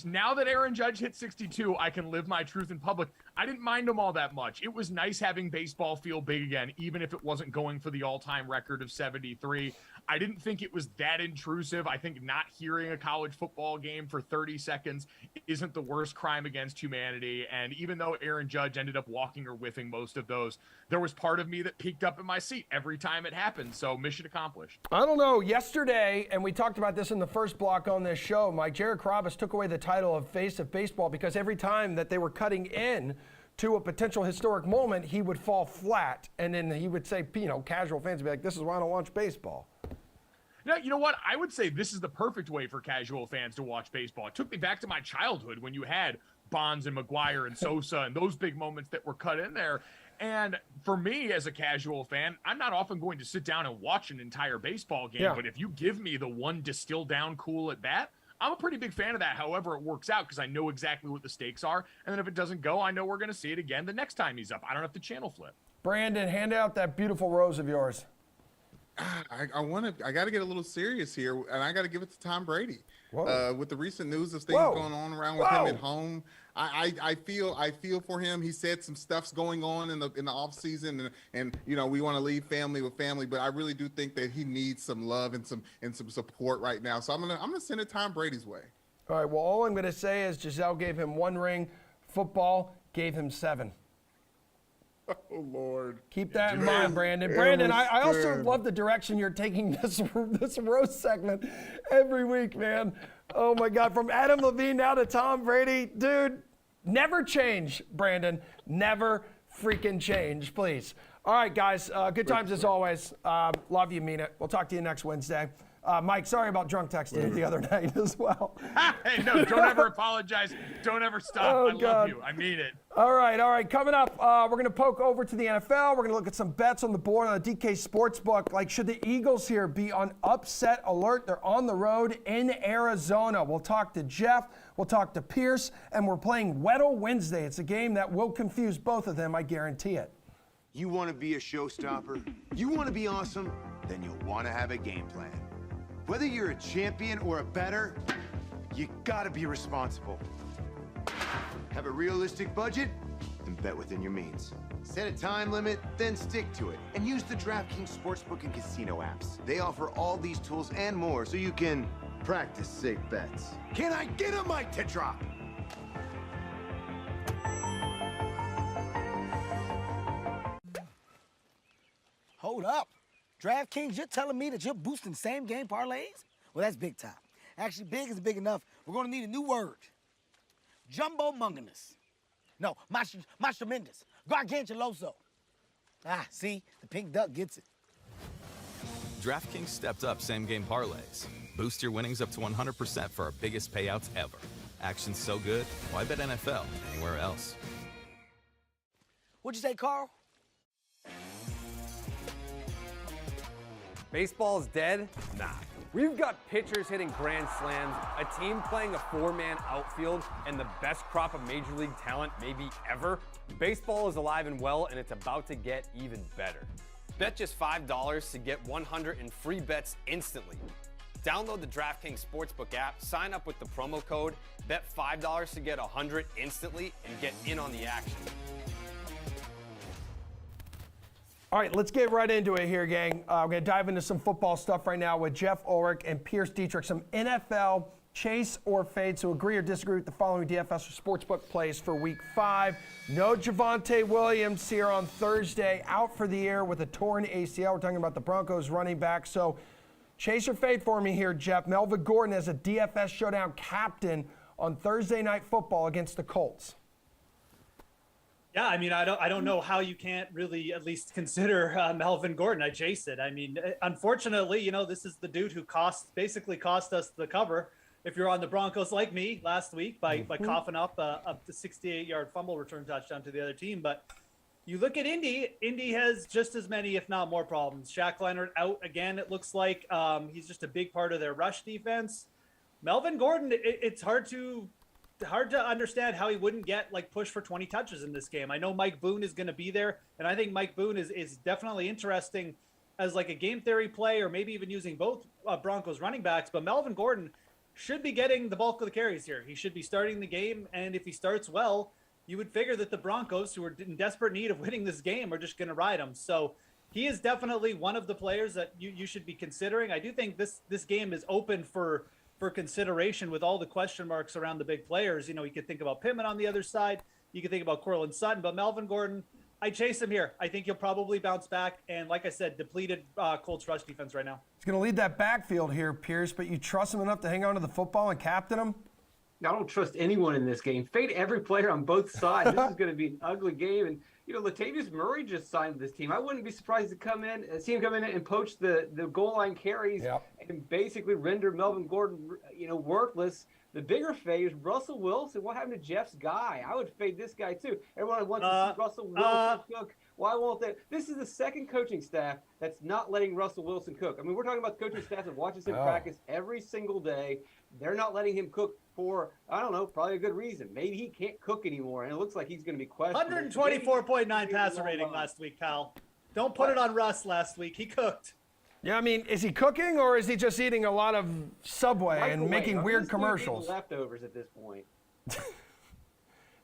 Now that Aaron Judge hit 62, I can live my truth in public. I didn't mind him all that much. It was nice having baseball feel big again, even if it wasn't going for the all-time record of 73. I didn't think it was that intrusive. I think not hearing a college football game for 30 seconds isn't the worst crime against humanity. And even though Aaron Judge ended up walking or whiffing most of those, there was part of me that peeked up in my seat every time it happened. So mission accomplished. I don't know. Yesterday, and we talked about this in the first block on this show, Mike, Jared Carrabis took away the title of Face of Baseball because every time that they were cutting in to a potential historic moment, he would fall flat. And then he would say, casual fans would be like, this is why I don't watch baseball. No, you know what? I would say this is the perfect way for casual fans to watch baseball. It took me back to my childhood when you had Bonds and McGuire and Sosa and those big moments that were cut in there. And for me as a casual fan, I'm not often going to sit down and watch an entire baseball game. Yeah. But if you give me the one distilled down cool at bat, I'm a pretty big fan of that, however it works out, because I know exactly what the stakes are. And then if it doesn't go, I know we're going to see it again the next time he's up. I don't have to channel flip. Brandon, hand out that beautiful rose of yours. I got to get a little serious here, and I got to give it to Tom Brady. With the recent news of things going on around with him at home, I feel for him. He said some stuff's going on in the off season, and we want to leave family with family, but I really do think that he needs some love and some support right now. So I'm gonna send it Tom Brady's way. All right. Well, all I'm gonna say is Giselle gave him 1 ring. Football gave him 7. Oh, Lord. Keep that in mind, Brandon. Brandon, I also love the direction you're taking this roast segment every week, man. Oh, my God. From Adam Levine now to Tom Brady. Dude, never change, Brandon. Never freaking change, please. All right, guys. Good times as always. Love you, mean it. We'll talk to you next Wednesday. Mike, sorry about drunk texting the other night as well. Hey, no, don't ever apologize. Don't ever stop. I love you. I mean it. All right. Coming up, we're going to poke over to the NFL. We're going to look at some bets on the board on the DK Sportsbook. Like, should the Eagles here be on upset alert? They're on the road in Arizona. We'll talk to Jeff. We'll talk to Pierce. And we're playing Weddell Wednesday. It's a game that will confuse both of them, I guarantee it. You want to be a showstopper? You want to be awesome? Then you'll want to have a game plan. Whether you're a champion or a bettor, you gotta be responsible. Have a realistic budget and bet within your means. Set a time limit, then stick to it. And use the DraftKings Sportsbook and Casino apps. They offer all these tools and more so you can practice safe bets. Can I get a mic to drop? Hold up. DraftKings, you're telling me that you're boosting same-game parlays? Well, that's big time. Actually, big is big enough. We're going to need a new word. Jumbo-munganous. No, mas-tremendous. Gargantuloso. See? The pink duck gets it. DraftKings stepped up same-game parlays. Boost your winnings up to 100% for our biggest payouts ever. Action's so good, why bet NFL anywhere else? What'd you say, Carl? Baseball is dead? Nah. We've got pitchers hitting grand slams, a team playing a four-man outfield, and the best crop of Major League talent maybe ever. Baseball is alive and well, and it's about to get even better. Bet just $5 to get 100 in free bets instantly. Download the DraftKings Sportsbook app, sign up with the promo code, bet $5 to get 100 instantly, and get in on the action. All right, let's get right into it here, gang. We're going to dive into some football stuff right now with Jeff Ulrich and Pierce Dietrich. Some NFL chase or fade. So agree or disagree with the following DFS or Sportsbook plays for Week 5. No Javonte Williams here on Thursday. Out for the year with a torn ACL. We're talking about the Broncos running back. So chase or fade for me here, Jeff. Melvin Gordon as a DFS showdown captain on Thursday Night Football against the Colts. Yeah, I mean, I don't know how you can't really at least consider Melvin Gordon. I chase it. I mean, unfortunately, you know, this is the dude who basically cost us the cover. If you're on the Broncos like me last week by coughing up the 68-yard fumble return touchdown to the other team. But you look at Indy. Indy has just as many, if not more, problems. Shaq Leonard out again. It looks like he's just a big part of their rush defense. Melvin Gordon, it's hard to understand how he wouldn't get like pushed for 20 touches in this game. I know Mike Boone is going to be there, and I think Mike Boone is definitely interesting as like a game theory play, or maybe even using both Broncos running backs. But Melvin Gordon should be getting the bulk of the carries here. He should be starting the game, and if he starts well, you would figure that the Broncos, who are in desperate need of winning this game, are just going to ride him. So he is definitely one of the players that you should be considering. I do think this game is open for consideration with all the question marks around the big players. You know, you could think about Pittman on the other side. You could think about Courtland Sutton, but Melvin Gordon, I chase him here. I think he'll probably bounce back. And like I said, depleted Colts rush defense right now. He's going to lead that backfield here, Pierce, but you trust him enough to hang on to the football and captain him? I don't trust anyone in this game. Fade every player on both sides. This is going to be an ugly game. And, you know, Latavius Murray just signed with this team. I wouldn't be surprised to see him come in and poach the goal line carries and basically render Melvin Gordon, you know, worthless. The bigger fade is Russell Wilson. What happened to Jeff's guy? I would fade this guy too. Everyone wants to see Russell Wilson cook. Why won't they? This is the second coaching staff that's not letting Russell Wilson cook. I mean, we're talking about the coaching staff that watches him practice every single day. They're not letting him cook for, I don't know, probably a good reason. Maybe he can't cook anymore, and it looks like he's going to be questioned. 124.9 passer rating last week, pal. Don't put it on Russ last week. He cooked. Yeah, I mean, is he cooking or is he just eating a lot of Subway and making weird commercials? Leftovers at this point.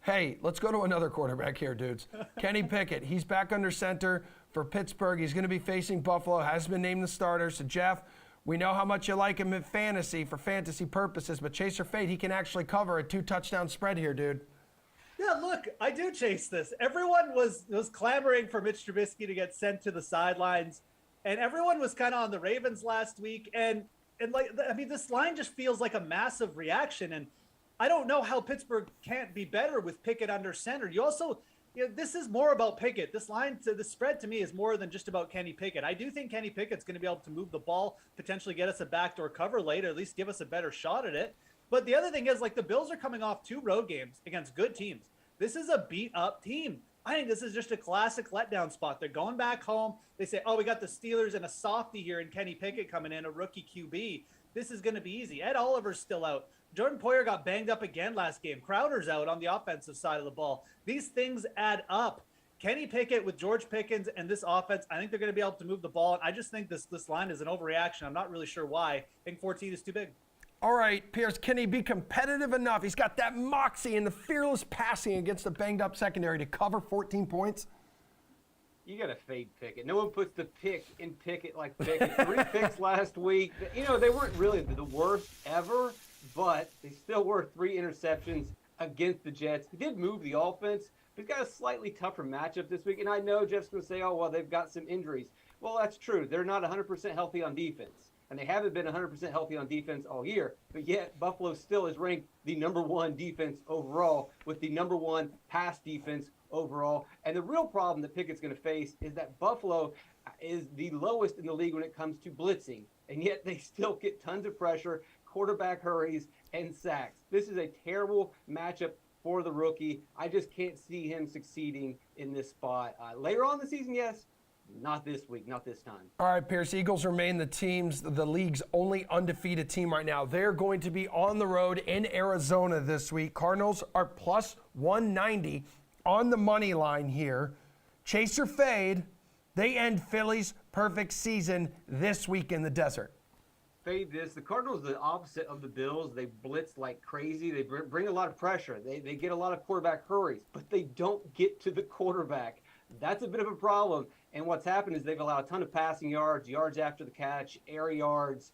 Hey, let's go to another quarterback here, dudes. Kenny Pickett, he's back under center for Pittsburgh. He's going to be facing Buffalo, has been named the starter. So, Jeff, we know how much you like him in fantasy for fantasy purposes, but chase or fade, he can actually cover a 2-touchdown spread here, dude. Yeah, look, I do chase this. Everyone was clamoring for Mitch Trubisky to get sent to the sidelines, and everyone was kind of on the Ravens last week. And like, I mean, this line just feels like a massive reaction, and I don't know how Pittsburgh can't be better with Pickett under center. You also, you know, this is more about Pickett. This line, the spread to me is more than just about Kenny Pickett. I do think Kenny Pickett's going to be able to move the ball, potentially get us a backdoor cover late, or at least give us a better shot at it. But the other thing is, like, the Bills are coming off 2 road games against good teams. This is a beat-up team. I think this is just a classic letdown spot. They're going back home. They say, oh, we got the Steelers and a softie here in Kenny Pickett coming in, a rookie QB. This is going to be easy. Ed Oliver's still out. Jordan Poyer got banged up again last game. Crowder's out on the offensive side of the ball. These things add up. Kenny Pickett with George Pickens and this offense, I think they're going to be able to move the ball. And I just think this line is an overreaction. I'm not really sure why. I think 14 is too big. All right, Pierce, can he be competitive enough? He's got that moxie and the fearless passing against the banged-up secondary to cover 14 points. You got to fade Pickett. No one puts the pick in Pickett like Pickett. 3 picks last week. You know, they weren't really the worst ever, but they still were 3 interceptions against the Jets. He did move the offense, but he's got a slightly tougher matchup this week. And I know Jeff's going to say, oh, well, they've got some injuries. Well, that's true. They're not 100% healthy on defense. And they haven't been 100% healthy on defense all year. But yet, Buffalo still is ranked the #1 defense overall with the #1 pass defense overall. And the real problem that Pickett's going to face is that Buffalo is the lowest in the league when it comes to blitzing. And yet they still get tons of pressure, quarterback hurries, and sacks. This is a terrible matchup for the rookie. I just can't see him succeeding in this spot. Later on in the season, yes. Not this week, not this time. All right, Pierce, Eagles remain the league's only undefeated team right now. They're going to be on the road in Arizona this week. Cardinals are plus 190 on the money line here. Chase or fade, they end Philly's perfect season this week in the desert. Fade this. The Cardinals are the opposite of the Bills. They blitz like crazy. They bring a lot of pressure. They get a lot of quarterback hurries, but they don't get to the quarterback. That's a bit of a problem. And what's happened is they've allowed a ton of passing yards, yards after the catch, air yards,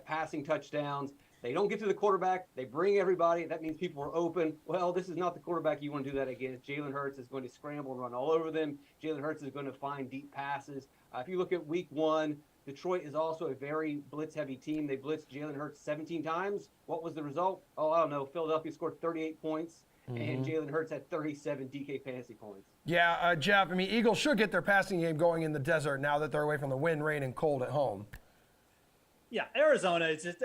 passing touchdowns. They don't get to the quarterback. They bring everybody. That means people are open. Well, this is not the quarterback you want to do that against. Jalen Hurts is going to scramble and run all over them. Jalen Hurts is going to find deep passes. If you look at week 1, Detroit is also a very blitz-heavy team. They blitzed Jalen Hurts 17 times. What was the result? Oh, I don't know. Philadelphia scored 38 points, and Jalen Hurts had 37 DK fantasy points. Yeah, Jeff, I mean, Eagles should get their passing game going in the desert now that they're away from the wind, rain, and cold at home. Yeah, Arizona is just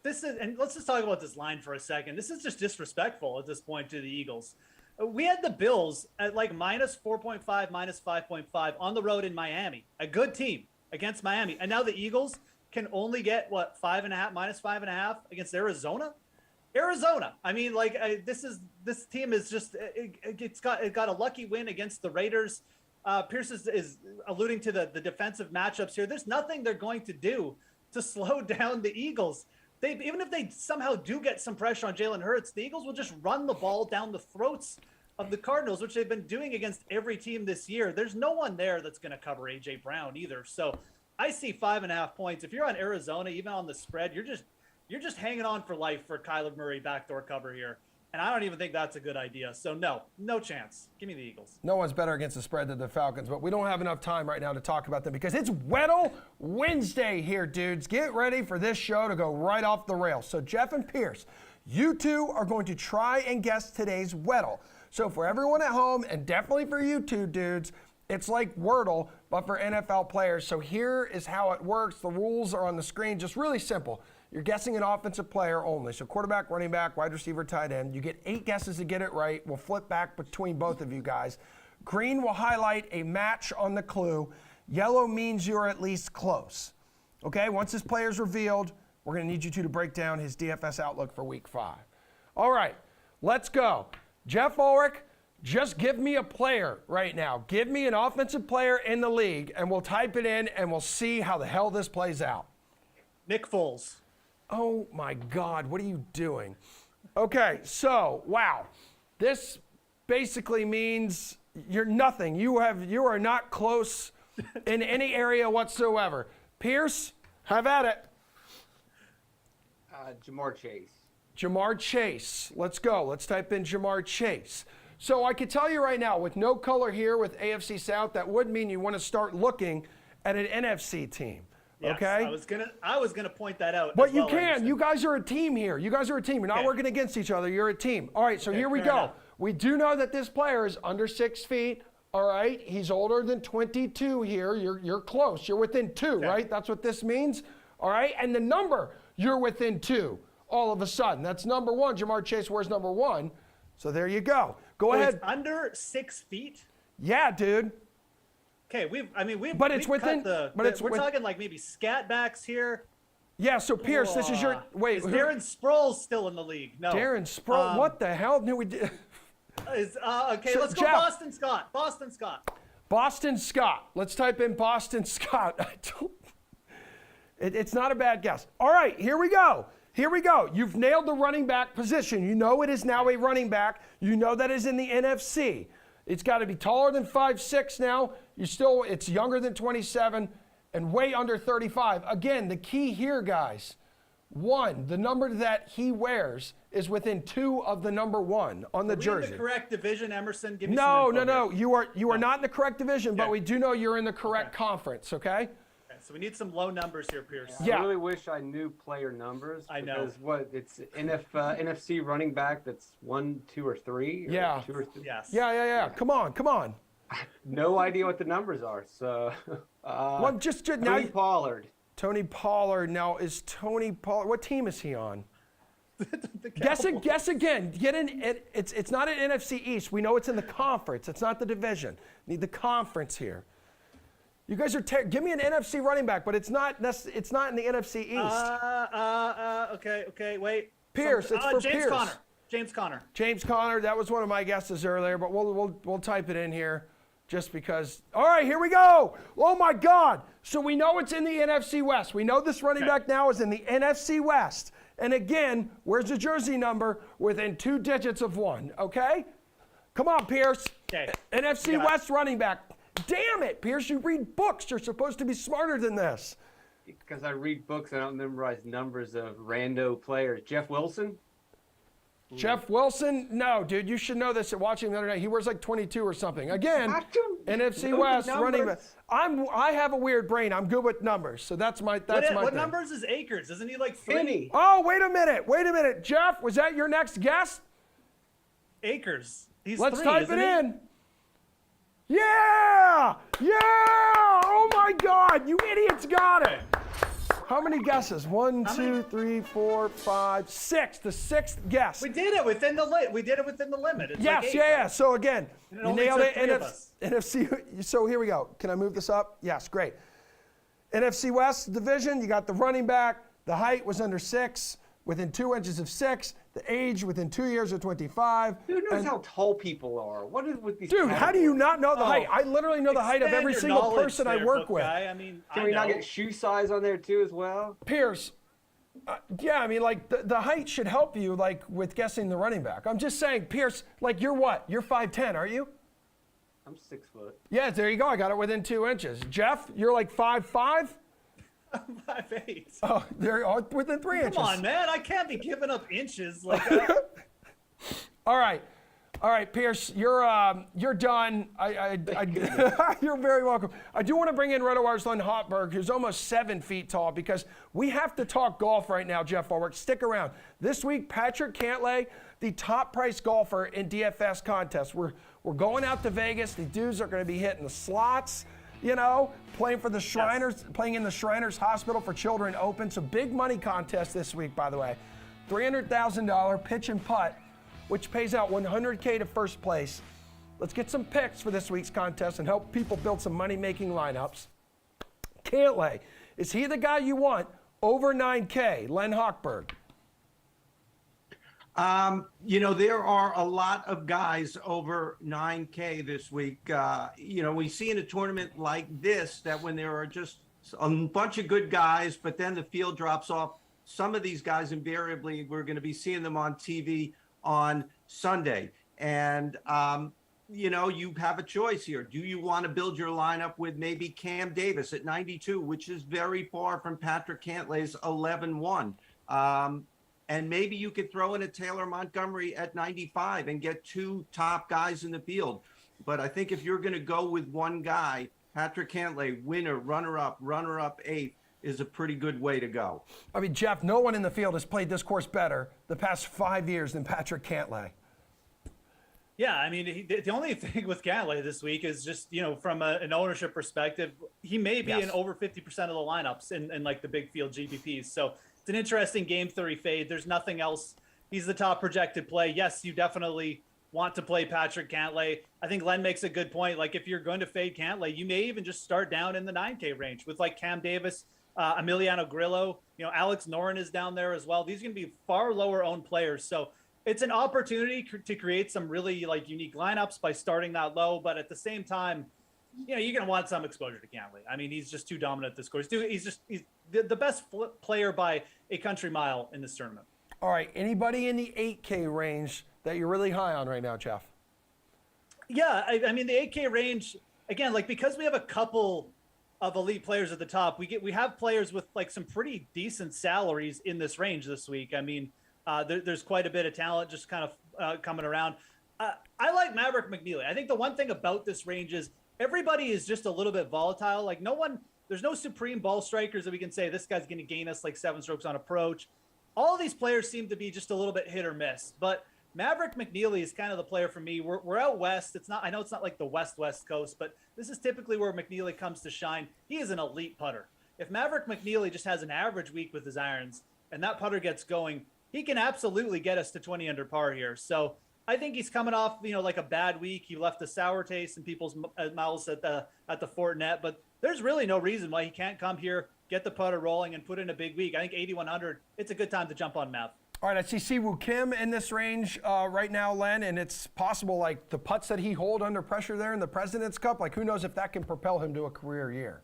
and let's just talk about this line for a second. This is just disrespectful at this point to the Eagles. We had the Bills at like minus 4.5, minus 5.5 on the road in Miami, a good team against Miami. And now the Eagles can only get, what, 5.5, minus 5.5 against Arizona? Arizona. I mean, like, this team is just, it got a lucky win against the Raiders. Pierce is alluding to the defensive matchups here. There's nothing they're going to do to slow down the Eagles. Even if they somehow do get some pressure on Jalen Hurts, the Eagles will just run the ball down the throats of the Cardinals, which they've been doing against every team this year. There's no one there that's going to cover A.J. Brown either. So I see 5.5 points. If you're on Arizona, even on the spread, you're just hanging on for life for Kyler Murray backdoor cover here. And I don't even think that's a good idea. So no chance. Give me the Eagles. No one's better against the spread than the Falcons, but we don't have enough time right now to talk about them because it's Weddell Wednesday here, dudes. Get ready for this show to go right off the rails. So Jeff and Pierce, you two are going to try and guess today's Weddell. So for everyone at home, and definitely for you two dudes, it's like Wordle, but for NFL players. So here is how it works. The rules are on the screen, just really simple. You're guessing an offensive player only. So quarterback, running back, wide receiver, tight end. You get 8 guesses to get it right. We'll flip back between both of you guys. Green will highlight a match on the clue. Yellow means you're at least close. Okay, once this player's revealed, we're going to need you two to break down his DFS outlook for week 5. All right, let's go. Jeff Ulrich, just give me a player right now. Give me an offensive player in the league, and we'll type it in, and we'll see how the hell this plays out. Nick Foles. Oh, my God. What are you doing? Okay, so, wow. This basically means you're nothing. You are not close in any area whatsoever. Pierce, have at it. Jamar Chase. Jamar Chase. Let's go. Let's type in Jamar Chase. So I can tell you right now, with no color here with AFC South, that would mean you want to start looking at an NFC team. Yes, okay. I was gonna point that out. But you can. You guys are a team here. You guys are a team. You're not working against each other. You're a team. All right. So here we go. We do know that this player is under 6 feet. All right. He's older than 22 here. You're close. You're within 2, right? That's what this means. All right. And the number, you're within 2. All of a sudden, that's number 1. Jamar Chase wears number 1. So there you go. Go ahead. It's under 6 feet. Yeah, dude. Okay, But it's within. We're talking like maybe scat backs here. Yeah. So Pierce, this is your wait. Is Darren Sproles still in the league? No. Darren Sproles. What the hell? No, we did. Okay, So, let's go Jeff. Boston Scott. Boston Scott. Boston Scott. Let's type in Boston Scott. It's not a bad guess. All right, here we go. Here we go. You've nailed the running back position. You know it is now a running back. You know that is in the NFC. It's got to be taller than 5'6" now. It's younger than 27 and way under 35. Again, the key here, guys, 1, the number that he wears is within 2 of the number 1 on the jersey. In the correct division, Emerson? Give me no. some info here. You are not in the correct division, but we do know you're in the correct conference, okay? So we need some low numbers here, Pierce. I really wish I knew player numbers. I know. Because it's NFC running back that's 1, 2, or 3? Yeah. 2 or 3? Yes. Yeah. Come on. No idea what the numbers are. So, Well, just now. Tony Pollard. Tony Pollard. Now, is Tony Pollard? What team is he on? Guess again. Get in. It's not an NFC East. We know it's in the conference. It's not the division. Need the conference here. You guys are give me an NFC running back, but it's not in the NFC East. Okay, wait. Pierce, it's for James Pierce. Conner. James Conner. That was one of my guesses earlier, but we'll type it in here just because. All right, here we go. Oh my God. So we know it's in the NFC West. We know this running back now is in the NFC West. And again, where's the jersey number? Within 2 digits of 1, okay? Come on, Pierce. Okay. NFC West running back. Damn it, Pierce, you read books. You're supposed to be smarter than this. Because I read books, I don't memorize numbers of rando players. Jeff Wilson? Jeff Wilson? No, dude, you should know this. Watching the other night, he wears like 22 or something. Again, NFC West running back. I have a weird brain. I'm good with numbers, so that's my thing. What numbers is Akers? Isn't he like 3? Oh, wait a minute. Jeff, was that your next guess? Akers. He's Let's 3, type isn't it he? in. Yeah! Oh my God, you idiots got it. How many guesses? 1, 2, 3, 4, 5, 6. The 6th guess. We did it within the limit. It's Yes, like 8, yeah. right? So again, And it you only nailed took it. 3 of us. NFC. So here we go. Can I move this up? Yes, great. NFC West division. You got the running back. The height was under 6, within 2 inches of 6. The age within 2 years of 25. Who knows how tall people are? What is with these? Dude, how do you not know the height? I literally know the height of Expand every your single knowledge person I there, work book with. guy. I mean, Can we not get shoe size on there too as well? Pierce, yeah, I mean, like, the height should help you, like, with guessing the running back. I'm just saying, Pierce, like, you're what? You're 5'10", aren't you? I'm 6 foot. Yeah, there you go. I got it within 2 inches. Jeff, you're like 5'5"? I'm 5'8". Oh, they're all within 3 inches. Come on, man. I can't be giving up inches like All right, Pierce, you're done. You're very welcome. I do want to bring in Redowar's Lund Hotberg, who's almost 7 feet tall, because we have to talk golf right now, Jeff Ulrich. Stick around. This week, Patrick Cantlay, the top priced golfer in DFS contests. We're going out to Vegas. The dudes are going to be hitting the slots, you know, playing for the Shriners, playing in the Shriners Hospital for Children Open. So big money contest this week, by the way. $300,000 pitch and putt, which pays out $100K to first place. Let's get some picks for this week's contest and help people build some money-making lineups. Cantlay, is he the guy you want over 9K? Len Hochberg. You know, there are a lot of guys over 9K this week. You know, we see in a tournament like this that when there are just a bunch of good guys, but then the field drops off, some of these guys invariably, we're going to be seeing them on TV on Sunday. And, you know, you have a choice here. Do you want to build your lineup with maybe Cam Davis at 92, which is very far from Patrick Cantlay's 11-1? And maybe you could throw in a Taylor Montgomery at 95 and get 2 top guys in the field. But I think if you're going to go with one guy, Patrick Cantlay, winner, runner-up 8th, is a pretty good way to go. I mean, Jeff, no one in the field has played this course better the past 5 years than Patrick Cantlay. Yeah, I mean, the only thing with Cantlay this week is just, you know, from an ownership perspective, he may be in over 50% of the lineups in like the big field GPPs. So it's an interesting game theory fade. There's nothing else. He's the top projected play. Yes, you definitely want to play Patrick Cantlay. I think Len makes a good point. Like, if you're going to fade Cantlay, you may even just start down in the 9K range with like Cam Davis, Emiliano Grillo, you know, Alex Noren is down there as well. These are going to be far lower owned players. So it's an opportunity to create some really like unique lineups by starting that low. But at the same time, you know, you're going to want some exposure to Cantlay. I mean, he's just too dominant this course. Dude, he's the best player by a country mile in this tournament. All right, anybody in the 8K range that you're really high on right now, Jeff? Yeah, I mean, the 8K range, again, like, because we have a couple of elite players at the top, we have players with like some pretty decent salaries in this range this week. I mean, there's quite a bit of talent just kind of coming around. I like Maverick Mcneely. I think the one thing about this range is everybody is just a little bit volatile. Like, there's no supreme ball strikers that we can say this guy's going to gain us like 7 strokes on approach. All of these players seem to be just a little bit hit or miss, but Maverick Mcneely is kind of the player for me. We're out west. I know it's not like the west coast, but this is typically where McNeely comes to shine. He is an elite putter. If Maverick McNeely just has an average week with his irons and that putter gets going, he can absolutely get us to 20 under par here. So I think he's coming off, you know, like a bad week. He left a sour taste in people's mouths at the Fortinet, but there's really no reason why he can't come here, get the putter rolling, and put in a big week. I think 8,100, it's a good time to jump on Mav. All right, I see Siwoo Kim in this range right now, Len, and it's possible, like, the putts that he hold under pressure there in the President's Cup, like, who knows if that can propel him to a career year.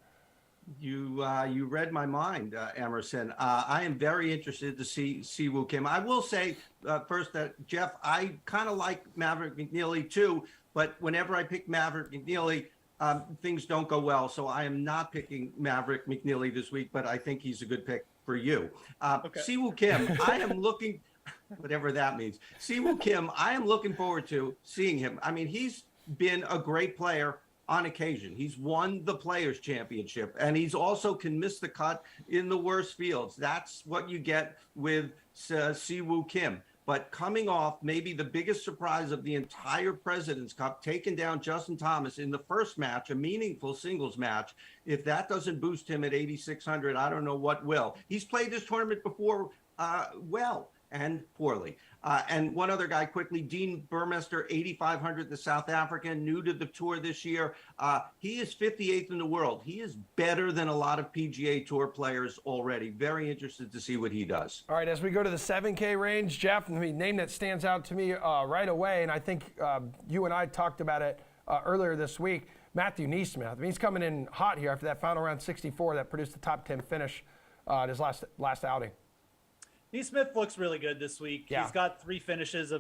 You read my mind, Emerson. I am very interested to see Siwoo Kim. I will say first that, Jeff, I kind of like Maverick Mcneely too, but whenever I pick Maverick McNeely, things don't go well. So I am not picking Maverick McNeely this week, but I think he's a good pick for you. Okay. Siwoo Kim, I am looking, whatever that means. Siwoo Kim, I am looking forward to seeing him. I mean, he's been a great player on occasion. He's won the Players' Championship, and he's also can miss the cut in the worst fields. That's what you get with Siwoo Kim. But coming off maybe the biggest surprise of the entire President's Cup, taking down Justin Thomas in the first match, a meaningful singles match, if that doesn't boost him at 8,600, I don't know what will. He's played this tournament before well and poorly. And one other guy quickly, Dean Burmester, 8,500, the South African, new to the tour this year. He is 58th in the world. He is better than a lot of PGA Tour players already. Very interested to see what he does. All right, as we go to the 7K range, Jeff, I mean, name that stands out to me right away, and I think you and I talked about it earlier this week, Matthew NeSmith. I mean, he's coming in hot here after that final round 64 that produced a top 10 finish at his last outing. NeSmith looks really good this week. Yeah. He's got 3 finishes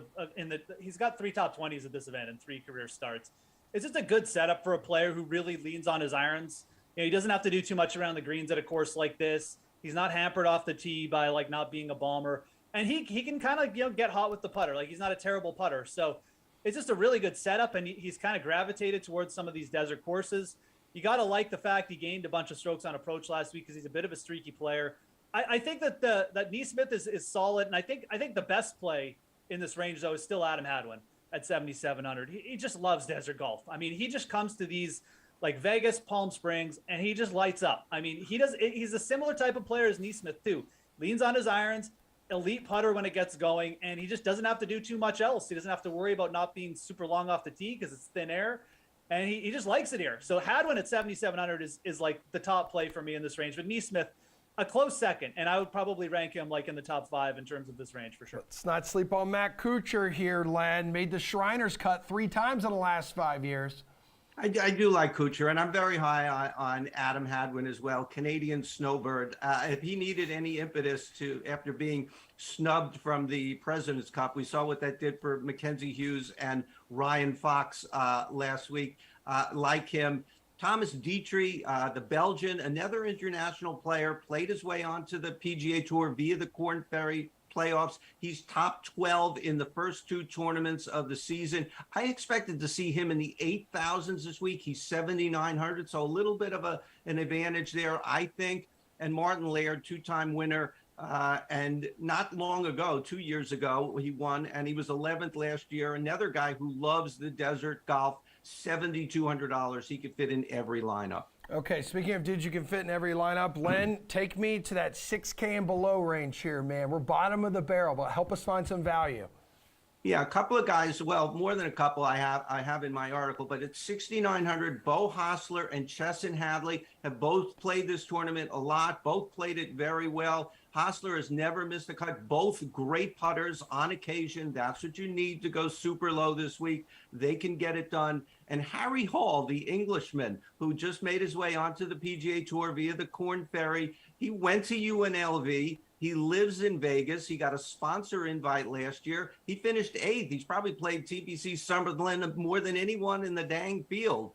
he's got 3 top 20s at this event and 3 career starts. It's just a good setup for a player who really leans on his irons. You know, he doesn't have to do too much around the greens at a course like this. He's not hampered off the tee by like not being a bomber, and he can kind of, you know, get hot with the putter. Like, he's not a terrible putter. So it's just a really good setup, and he's kind of gravitated towards some of these desert courses. You got to like the fact he gained a bunch of strokes on approach last week because he's a bit of a streaky player. I think that that NeSmith is solid, and I think the best play in this range though is still Adam Hadwin at 7,700. He just loves desert golf. I mean, he just comes to these like Vegas, Palm Springs, and he just lights up. I mean, he's a similar type of player as NeSmith too. Leans on his irons, elite putter when it gets going, and he just doesn't have to do too much else. He doesn't have to worry about not being super long off the tee because it's thin air, and he just likes it here. So Hadwin at 7,700 is like the top play for me in this range, but NeSmith a close second, and I would probably rank him like in the top 5 in terms of this range for sure. Let's not sleep on Matt Kuchar here, Len. Made the Shriners cut 3 times in the last 5 years. I do like Kuchar, and I'm very high on Adam Hadwin as well, Canadian snowbird. If he needed any impetus after being snubbed from the President's Cup, we saw what that did for Mackenzie Hughes and Ryan Fox last week. Like him. Thomas Dietrich, the Belgian, another international player, played his way onto the PGA Tour via the Korn Ferry playoffs. He's top 12 in the first 2 tournaments of the season. I expected to see him in the 8,000s this week. He's 7,900, so a little bit of an advantage there, I think. And Martin Laird, 2-time winner, and not long ago, 2 years ago, he won, and he was 11th last year. Another guy who loves the desert golf. $7,200. He could fit in every lineup. Okay, speaking of dudes you can fit in every lineup, Len, take me to that 6K and below range here, man. We're bottom of the barrel, but help us find some value. Yeah, a couple of guys, well, more than a couple I have in my article, but it's 6,900. Bo Hostler and Chesson Hadley have both played this tournament a lot, both played it very well. Hostler has never missed a cut. Both great putters on occasion. That's what you need to go super low this week. They can get it done. And Harry Hall, the Englishman, who just made his way onto the PGA Tour via the Korn Ferry, he went to UNLV. He lives in Vegas. He got a sponsor invite last year. He finished 8th. He's probably played TPC Summerlin more than anyone in the dang field.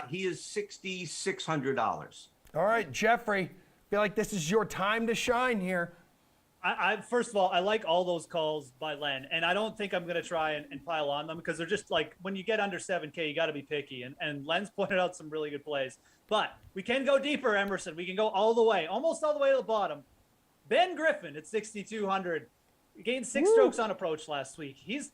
He is $6,600. All right, Jeffrey, feel like this is your time to shine here. I first of all, I like all those calls by Len, and I don't think I'm going to try and pile on them because they're just like, when you get under 7K, you got to be picky. And Len's pointed out some really good plays. But we can go deeper, Emerson. We can go all the way, almost all the way to the bottom. Ben Griffin at 6,200. He gained 6 strokes on approach last week. He's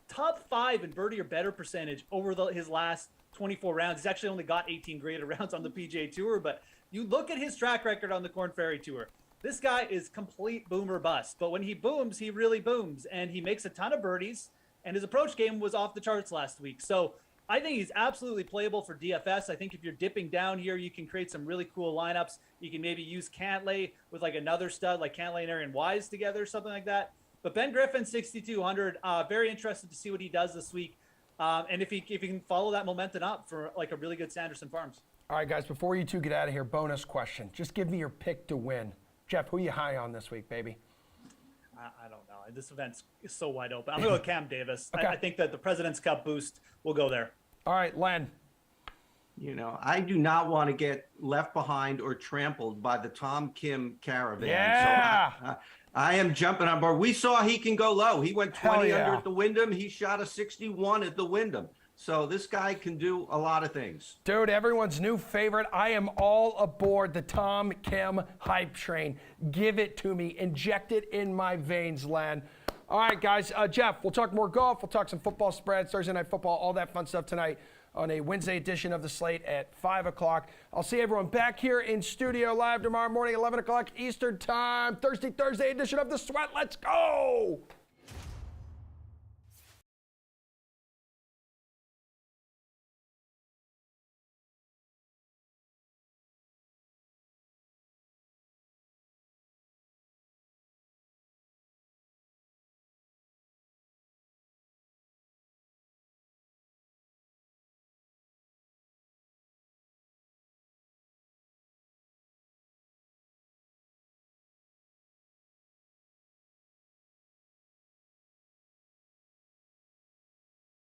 top 5 in birdie or better percentage over his last 24 rounds. He's actually only got 18 graded rounds on the PGA Tour, but you look at his track record on the Korn Ferry Tour. This guy is complete boomer bust, but when he booms, he really booms, and he makes a ton of birdies, and his approach game was off the charts last week. So I think he's absolutely playable for DFS. I think if you're dipping down here, you can create some really cool lineups. You can maybe use Cantlay with like another stud, like Cantlay and Aaron Wise together, something like that. But Ben Griffin, 6,200. Very interested to see what he does this week. And if he can follow that momentum up for like a really good Sanderson Farms. All right, guys, before you two get out of here, bonus question. Just give me your pick to win. Jeff, who you high on this week, baby? I don't know. This event's so wide open. I'm going to go Cam Davis. Okay. I think that the President's Cup boost will go there. All right, Len. You know, I do not want to get left behind or trampled by the Tom Kim caravan. Yeah. So I am jumping on board. We saw he can go low. He went 20 under at the Wyndham. He shot a 61 at the Wyndham. So this guy can do a lot of things. Dude, everyone's new favorite. I am all aboard the Tom Kim hype train. Give it to me. Inject it in my veins, Len. All right, guys. Jeff, we'll talk more golf. We'll talk some football spreads, Thursday Night Football, all that fun stuff tonight on a Wednesday edition of the slate at 5 o'clock. I'll see everyone back here in studio live tomorrow morning, 11 o'clock Eastern Time. Thursday edition of the Sweat. Let's go!